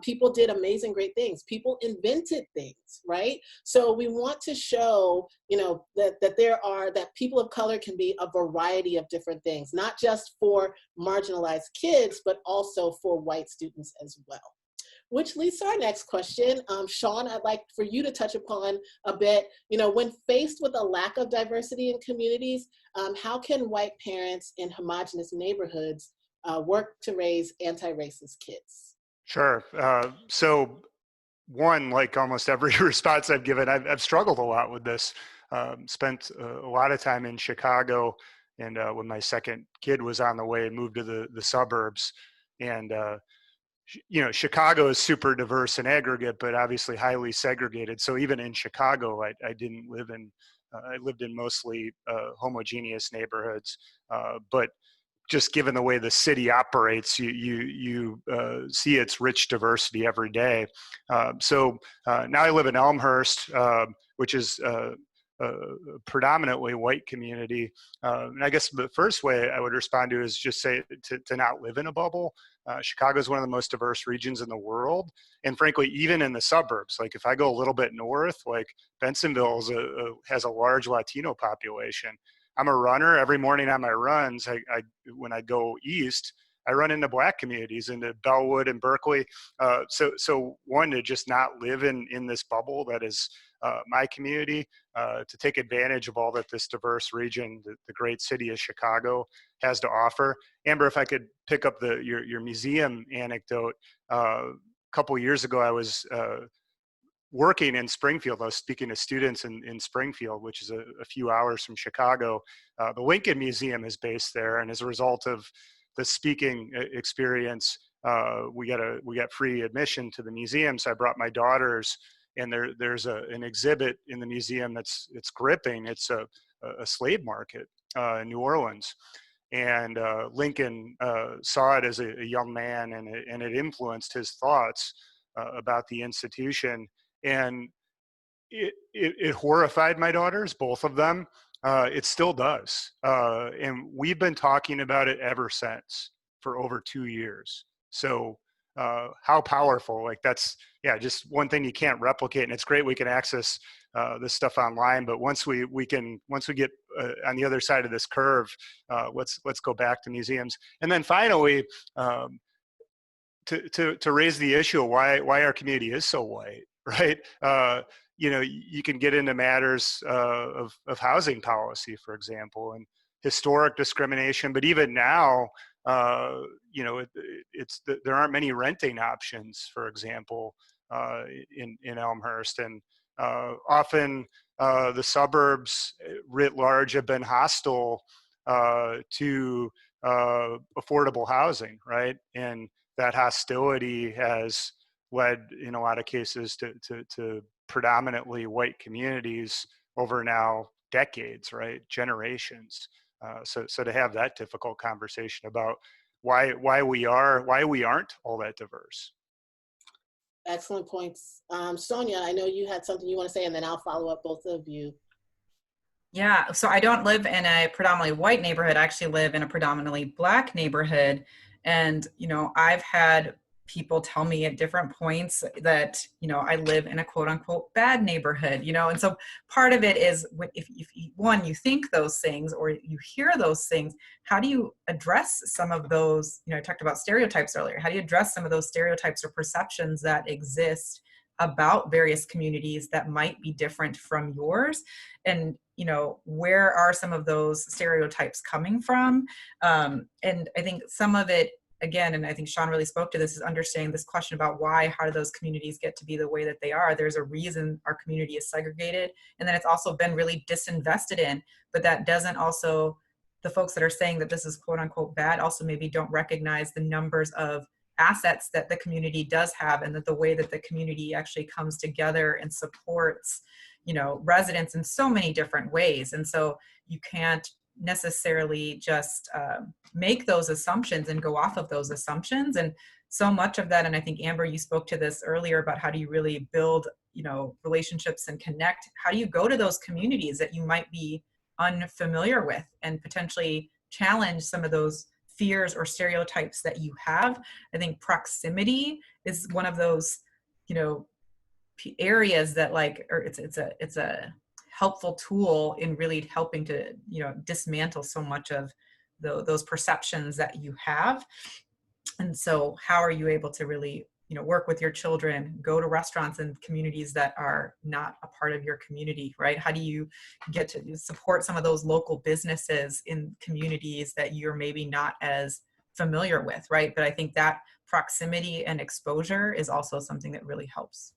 People did amazing, great things. People invented things, right? So we want to show, that people of color can be a variety of different things, not just for marginalized kids, but also for white students as well. Which leads to our next question. Shawn, I'd like for you to touch upon a bit, when faced with a lack of diversity in communities, how can white parents in homogenous neighborhoods work to raise anti-racist kids? Sure. So one, like almost every response I've given, I've struggled a lot with this. Spent a lot of time in Chicago, and when my second kid was on the way, moved to the suburbs. And Chicago is super diverse in aggregate, but obviously highly segregated. So even in Chicago, I didn't live in, I lived in mostly homogeneous neighborhoods. But just given the way the city operates, you see its rich diversity every day. So now I live in Elmhurst, which is a predominantly white community. And I guess the first way I would respond to is just say to not live in a bubble. Chicago is one of the most diverse regions in the world. And frankly, even in the suburbs, like if I go a little bit north, like Bensonville has a large Latino population. I'm a runner. Every morning on my runs, when I go east, I run into Black communities, into Bellwood and Berkeley. So one, to just not live in this bubble that is my community, to take advantage of all that this diverse region, the great city of Chicago, has to offer. Amber, if I could pick up your museum anecdote, a couple of years ago, I was working in Springfield. I was speaking to students in Springfield, which is a few hours from Chicago. The Lincoln Museum is based there, and as a result of the speaking experience, we got free admission to the museum. So I brought my daughters, and there's an exhibit in the museum it's gripping. It's a slave market in New Orleans. And Lincoln saw it as a young man, and it influenced his thoughts about the institution. And it horrified my daughters, both of them. It still does. And we've been talking about it ever since, for over 2 years. So how powerful, that's, just one thing you can't replicate. And it's great we can access this stuff online, but once we get on the other side of this curve. Let's go back to museums. And then finally, to raise the issue of why our community is so white, right? You can get into matters of housing policy, for example, and historic discrimination. But even now, there aren't many renting options, for example, in Elmhurst, and often the suburbs writ large have been hostile to affordable housing, right? And that hostility has led, in a lot of cases, to predominantly white communities over now decades, right? Generations. So to have that difficult conversation about why we aren't all that diverse. Excellent points. Sonia, I know you had something you want to say, and then I'll follow up both of you. Yeah, so I don't live in a predominantly white neighborhood. I actually live in a predominantly Black neighborhood. And, I've had people tell me at different points that, I live in a quote unquote bad neighborhood, and so part of it is if you think those things or you hear those things, how do you address some of those, I talked about stereotypes earlier. How do you address some of those stereotypes or perceptions that exist about various communities that might be different from yours? And, where are some of those stereotypes coming from? And I think some of it, again, and I think Shawn really spoke to this, is understanding this question about how do those communities get to be the way that they are? There's a reason our community is segregated, and then it's also been really disinvested in. But that doesn't also, the folks that are saying that this is quote unquote bad also maybe don't recognize the numbers of assets that the community does have, and that the way that the community actually comes together and supports, residents in so many different ways. And so you can't necessarily just make those assumptions and go off of those assumptions. And so much of that, and I think Amber, you spoke to this earlier about how do you really build, relationships and connect? How do you go to those communities that you might be unfamiliar with and potentially challenge some of those fears or stereotypes that you have? I think proximity is one of those, areas that it's a helpful tool in really helping to, dismantle so much of those perceptions that you have. And so how are you able to really, work with your children, go to restaurants in communities that are not a part of your community, right? How do you get to support some of those local businesses in communities that you're maybe not as familiar with, right? But I think that proximity and exposure is also something that really helps.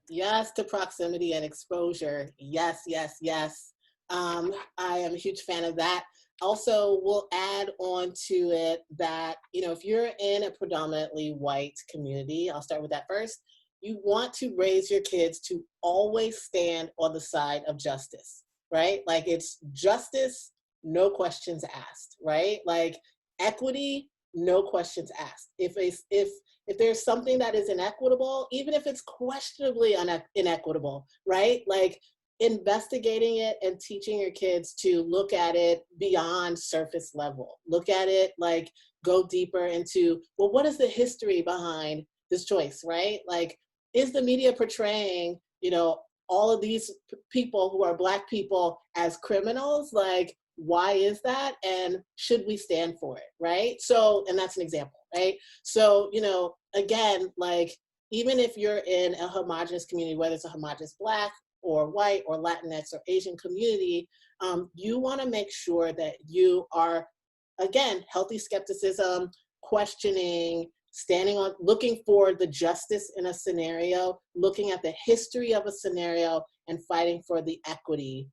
Yes to proximity and exposure. Yes, yes, yes. I am a huge fan of that. Also, we'll add on to it that, if you're in a predominantly white community, I'll start with that first, you want to raise your kids to always stand on the side of justice, right? Like, it's justice, no questions asked, right? Like, equity, no questions asked. If there's something that is inequitable, even if it's questionably inequitable, right? Like, investigating it and teaching your kids to look at it beyond surface level. Look at it, like, go deeper into, well, what is the history behind this choice, right? Like, is the media portraying, all of these people who are Black people as criminals? Like, why is that? And should we stand for it, right? So, and that's an example, right? So, again, like, even if you're in a homogenous community, whether it's a homogenous Black or white or Latinx or Asian community, you want to make sure that you are, again, healthy skepticism, questioning, standing on, looking for the justice in a scenario, looking at the history of a scenario, and fighting for the equity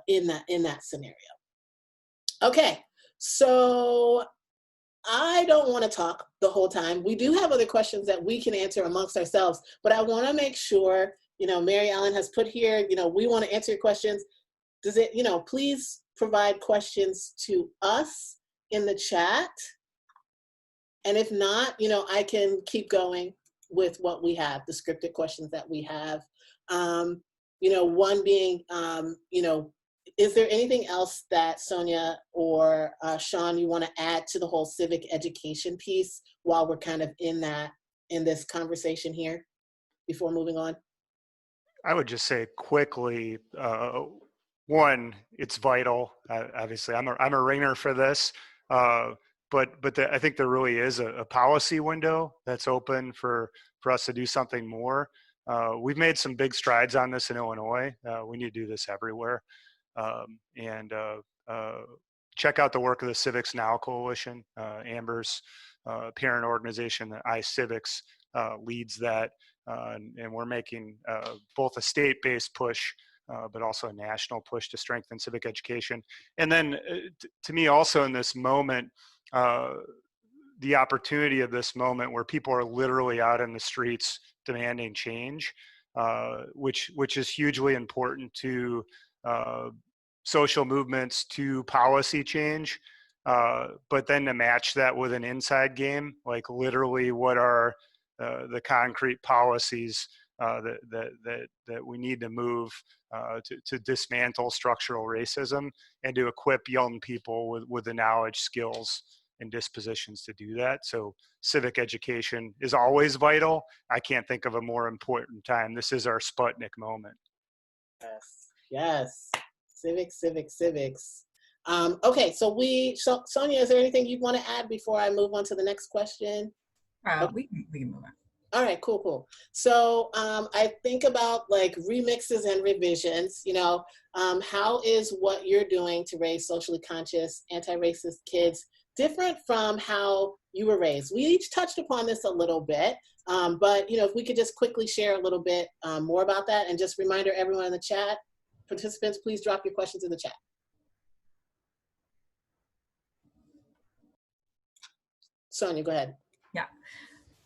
in that scenario. Okay, so I don't want to talk the whole time. We do have other questions that we can answer amongst ourselves, but I want to make sure, Mary Ellen has put here, we want to answer your questions. Does it, please provide questions to us in the chat. And if not, I can keep going with what we have, the scripted questions that we have. One being, is there anything else that Sonia or Shawn, you want to add to the whole civic education piece while we're kind of in this conversation here before moving on? I would just say quickly, one, it's vital. Obviously, I'm a ringer for this, but I think there really is a policy window that's open for us to do something more. We've made some big strides on this in Illinois. We need to do this everywhere. And check out the work of the Civics Now Coalition. Amber's parent organization, the iCivics, leads that. And we're making both a state-based push, but also a national push to strengthen civic education. And then to me also in this moment, the opportunity of this moment where people are literally out in the streets demanding change, which is hugely important to social movements, to policy change, but then to match that with an inside game, like literally what are the concrete policies that we need to move to dismantle structural racism and to equip young people with the knowledge, skills, and dispositions to do that. So civic education is always vital. I can't think of a more important time. This is our Sputnik moment. Yes. Civics. Okay, so Sonia, is there anything you'd want to add before I move on to the next question? We can move on. All right, cool. So I think about like remixes and revisions, how is what you're doing to raise socially conscious, anti-racist kids different from how you were raised? We each touched upon this a little bit, but if we could just quickly share a little bit more about that, and just reminder everyone in the chat, participants, please drop your questions in the chat. Sonia, go ahead. Yeah.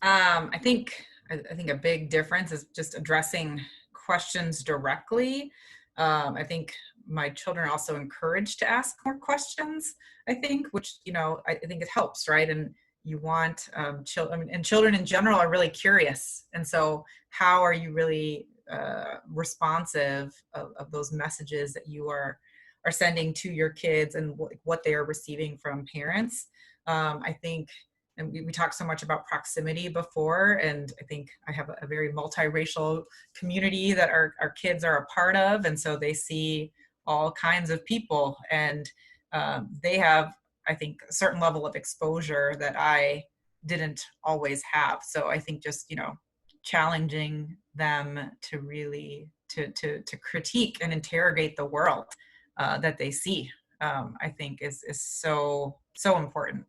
I think a big difference is just addressing questions directly. I think my children are also encouraged to ask more questions, I think, which, I think it helps, right? And you want children, and children in general are really curious. And so how are you really responsive of those messages that you are sending to your kids and what they are receiving from parents? I think, and we talked so much about proximity before, and I think I have a very multiracial community that our kids are a part of, and so they see all kinds of people, and they have, I think, a certain level of exposure that I didn't always have. So I think just, challenging them to really to critique and interrogate the world that they see, I think is so important.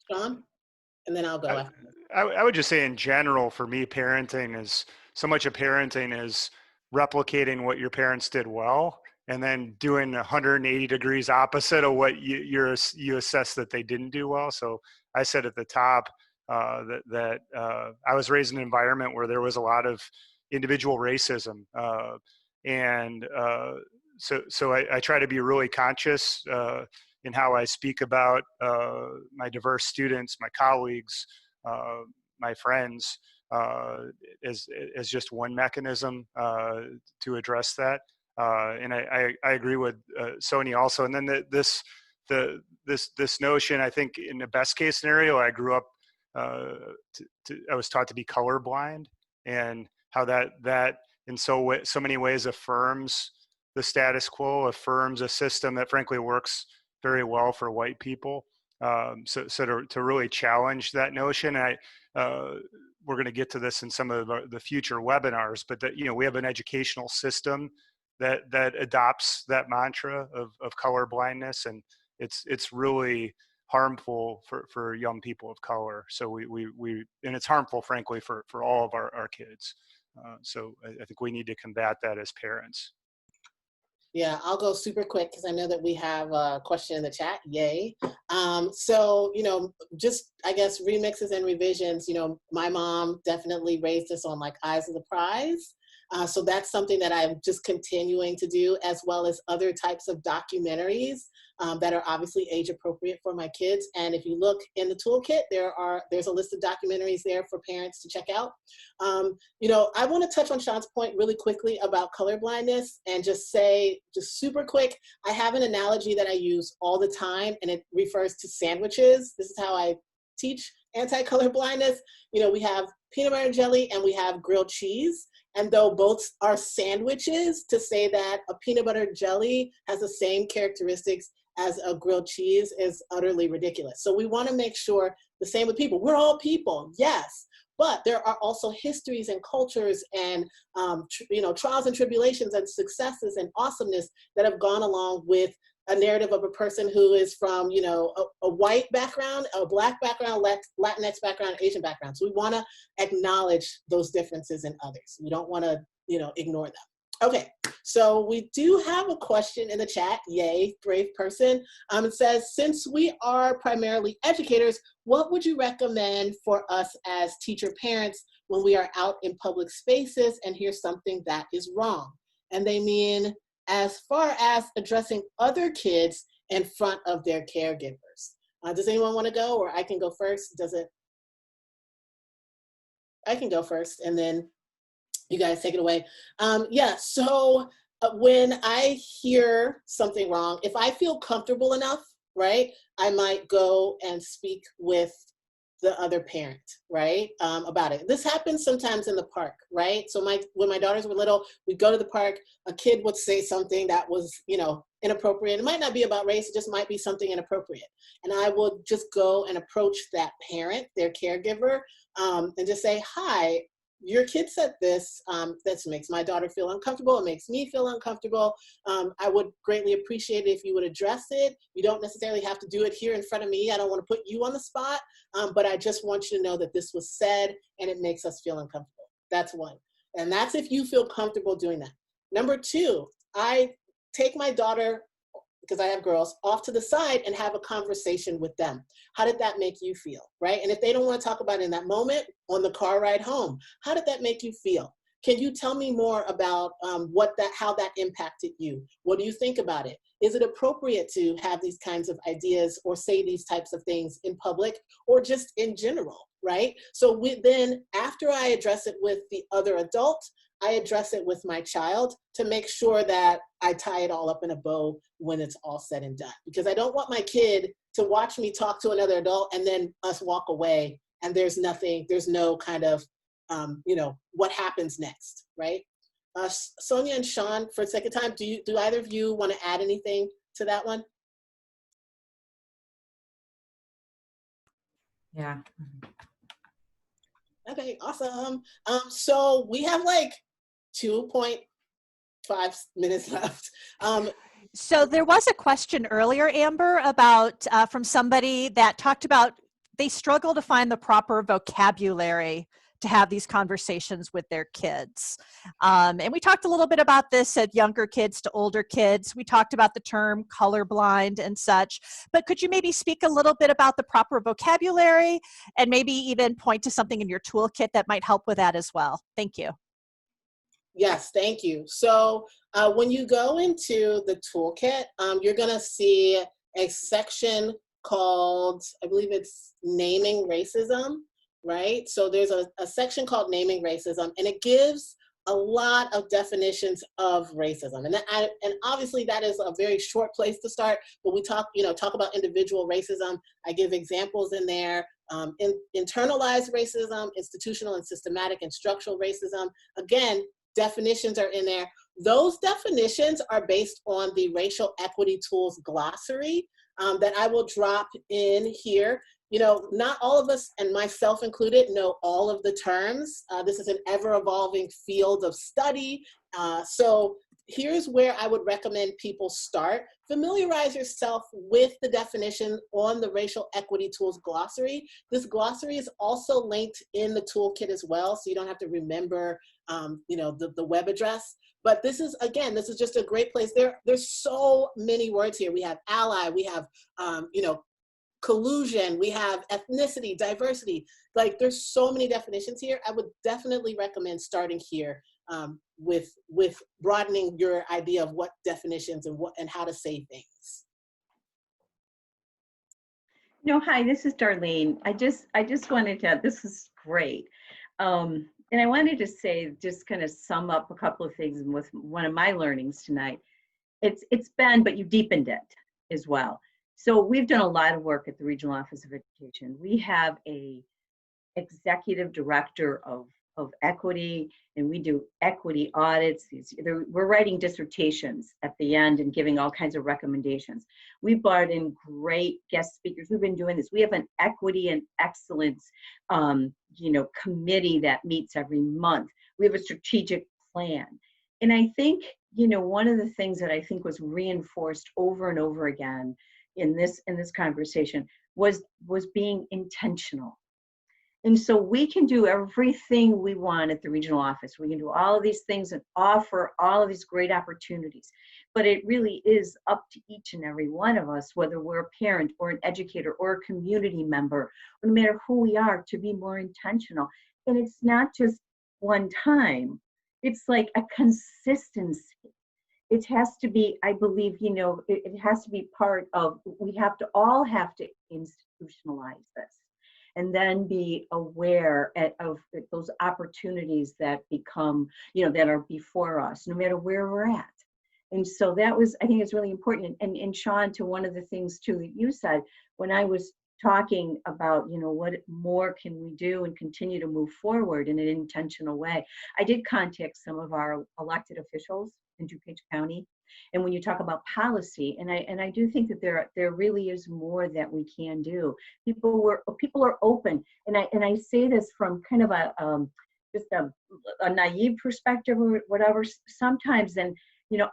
Shawn, and then I'll go after. I would just say in general, for me, parenting is so much of parenting is replicating what your parents did well, and then doing 180 degrees opposite of what you assess that they didn't do well. So I said at the top that I was raised in an environment where there was a lot of individual racism, and so I try to be really conscious in how I speak about my diverse students, my colleagues, my friends, as just one mechanism to address that. And I agree with Sonia also. And then this notion, I think in the best case scenario, I grew up, I was taught to be colorblind, and how that in so many ways affirms the status quo, affirms a system that frankly works very well for white people. So to really challenge that notion, we're going to get to this in some of the future webinars, but that, we have an educational system that adopts that mantra of color blindness, and it's really harmful for young people of color. So and it's harmful, frankly, for all of our kids. So I think we need to combat that as parents. Yeah, I'll go super quick because I know that we have a question in the chat. Yay. So, just, I guess, remixes and revisions, my mom definitely raised us on like Eyes of the Prize. So that's something that I'm just continuing to do, as well as other types of documentaries that are obviously age appropriate for my kids. And if you look in the toolkit, there's a list of documentaries there for parents to check out. I want to touch on Shawn's point really quickly about colorblindness, and just say, just super quick, I have an analogy that I use all the time, and it refers to sandwiches. This is how I teach anti-color blindness. We have peanut butter and jelly, and we have grilled cheese. And though both are sandwiches, to say that a peanut butter jelly has the same characteristics as a grilled cheese is utterly ridiculous. So we want to make sure the same with people. We're all people, yes, but there are also histories and cultures and trials and tribulations and successes and awesomeness that have gone along with a narrative of a person who is from, a white background, a Black background, Latinx background, Asian background. So we want to acknowledge those differences in others. We don't want to, ignore them. Okay, so we do have a question in the chat. Yay, brave person. It says, since we are primarily educators, what would you recommend for us as teacher parents when we are out in public spaces and hear something that is wrong? And they mean as far as addressing other kids in front of their caregivers. Does anyone want to go, or I can go first? I can go first, and then you guys take it away. So when I hear something wrong, if I feel comfortable enough, right, I might go and speak with the other parent, right, about it. This happens sometimes in the park, right? So when my daughters were little, we'd go to the park, a kid would say something that was, inappropriate. It might not be about race, it just might be something inappropriate. And I would just go and approach that parent, their caregiver, and just say, hi, your kid said this, this makes my daughter feel uncomfortable, it makes me feel uncomfortable. I would greatly appreciate it if you would address it. You don't necessarily have to do it here in front of me. I don't want to put you on the spot, but I just want you to know that this was said and it makes us feel uncomfortable. That's one. And that's if you feel comfortable doing that. Number two, I take my daughter, because I have girls, off to the side and have a conversation with them. How did that make you feel, right? And if they don't want to talk about it in that moment, on the car ride home, how did that make you feel? Can you tell me more about how that impacted you? What do you think about it? Is it appropriate to have these kinds of ideas or say these types of things in public or just in general, right? So then after I address it with the other adult, I address it with my child to make sure that I tie it all up in a bow when it's all said and done. Because I don't want my kid to watch me talk to another adult and then us walk away and there's no kind of, what happens next, right? Sonia and Shawn, for a second time, do either of you want to add anything to that one? Yeah. Okay, awesome. So we have like 2.5 minutes left. So there was a question earlier, Amber, about from somebody that talked about they struggle to find the proper vocabulary to have these conversations with their kids. And we talked a little bit about this at younger kids to older kids. We talked about the term colorblind and such, but could you maybe speak a little bit about the proper vocabulary and maybe even point to something in your toolkit that might help with that as well? Thank you. Yes, thank you. So when you go into the toolkit, you're gonna see a section called, I believe it's naming racism, right? So there's a section called naming racism, and it gives a lot of definitions of racism. And obviously that is a very short place to start, but we talk about individual racism. I give examples in there. Internalized racism, institutional and systematic and structural racism. Again, definitions are in there. Those definitions are based on the Racial Equity Tools glossary that I will drop in here. Not all of us, and myself included, know all of the terms. This is an ever-evolving field of study. So here's where I would recommend people start. Familiarize yourself with the definition on the Racial Equity Tools glossary. This glossary is also linked in the toolkit as well, so you don't have to remember the web address. But this is just a great place. There's so many words here. We have ally, we have, collusion, we have ethnicity, diversity. Like there's so many definitions here. I would definitely recommend starting here with broadening your idea of what definitions and how to say things. Hi, this is Darlene. I just wanted to, this is great. And I wanted to say, just kind of sum up a couple of things with one of my learnings tonight. It's been, but you deepened it as well. So we've done a lot of work at the Regional Office of Education. We have a executive director of of equity, and we do equity audits. We're writing dissertations at the end and giving all kinds of recommendations. We've brought in great guest speakers. We've been doing this. We have an equity and excellence, committee that meets every month. We have a strategic plan. And I think, one of the things that I think was reinforced over and over again in this conversation was being intentional. And so we can do everything we want at the regional office. We can do all of these things and offer all of these great opportunities. But it really is up to each and every one of us, whether we're a parent or an educator or a community member, no matter who we are, to be more intentional. And it's not just one time. It's like a consistency. It has to be, I believe, it has to be part of, we all have to institutionalize this. And then be aware of those opportunities that become, that are before us, no matter where we're at. And so I think it's really important. And Shawn, to one of the things too that you said, when I was talking about, what more can we do and continue to move forward in an intentional way, I did contact some of our elected officials in DuPage County. And when you talk about policy, and I do think that there really is more that we can do. People are open, and I say this from kind of just a naive perspective or whatever. Sometimes, then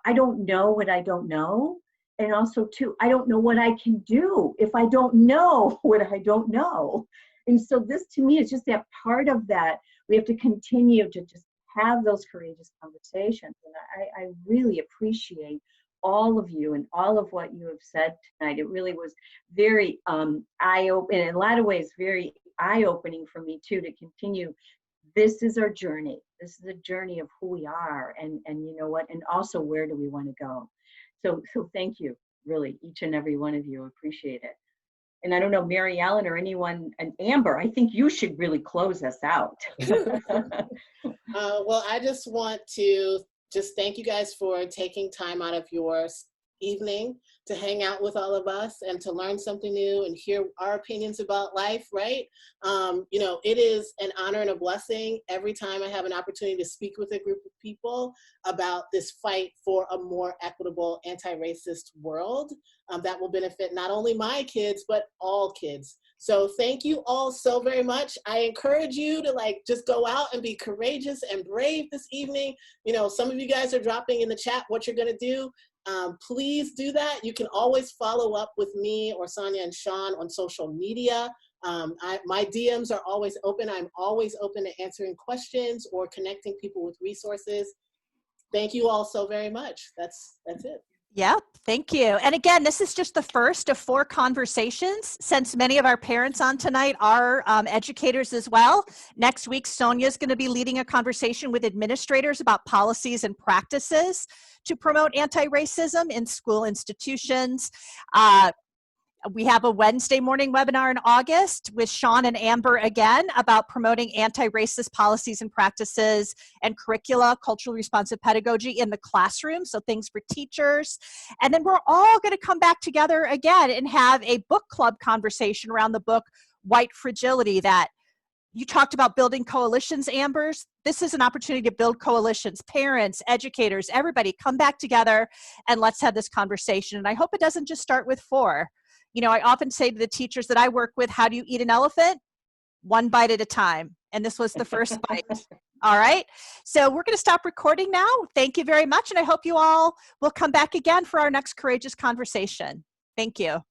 I don't know what I don't know, and also too, I don't know what I can do if I don't know what I don't know. And so this, to me, is just that part of that. We have to continue to just have those courageous conversations. And I really appreciate all of you and all of what you have said tonight. It really was very eye-opening, in a lot of ways, very eye-opening for me too, to continue. This is our journey. This is a journey of who we are, and and also where do we want to go. So thank you, really, each and every one of you. Appreciate it. And I don't know, Mary Ellen or anyone, and Amber, I think you should really close us out. Well, I just want to thank you guys for taking time out of your evening to hang out with all of us and to learn something new and hear our opinions about life, right? It is an honor and a blessing every time I have an opportunity to speak with a group of people about this fight for a more equitable, anti-racist world that will benefit not only my kids, but all kids. So thank you all so very much. I encourage you to just go out and be courageous and brave this evening. Some of you guys are dropping in the chat what you're gonna do. Please do that. You can always follow up with me or Sonia and Shawn on social media. My DMs are always open. I'm always open to answering questions or connecting people with resources. Thank you all so very much. That's it. Yeah, thank you. And again, this is just the first of 4 conversations, since many of our parents on tonight are educators as well. Next week, Sonia is going to be leading a conversation with administrators about policies and practices to promote anti-racism in school institutions. We have a Wednesday morning webinar in August with Shawn and Amber again about promoting anti-racist policies and practices and curricula, culturally responsive pedagogy in the classroom, so things for teachers. And then we're all going to come back together again and have a book club conversation around the book White Fragility. That you talked about building coalitions, Ambers. This is an opportunity to build coalitions. Parents, educators, everybody come back together and let's have this conversation. And I hope it doesn't just start with 4. I often say to the teachers that I work with, how do you eat an elephant? 1 bite at a time. And this was the first bite. All right. So we're going to stop recording now. Thank you very much. And I hope you all will come back again for our next courageous conversation. Thank you.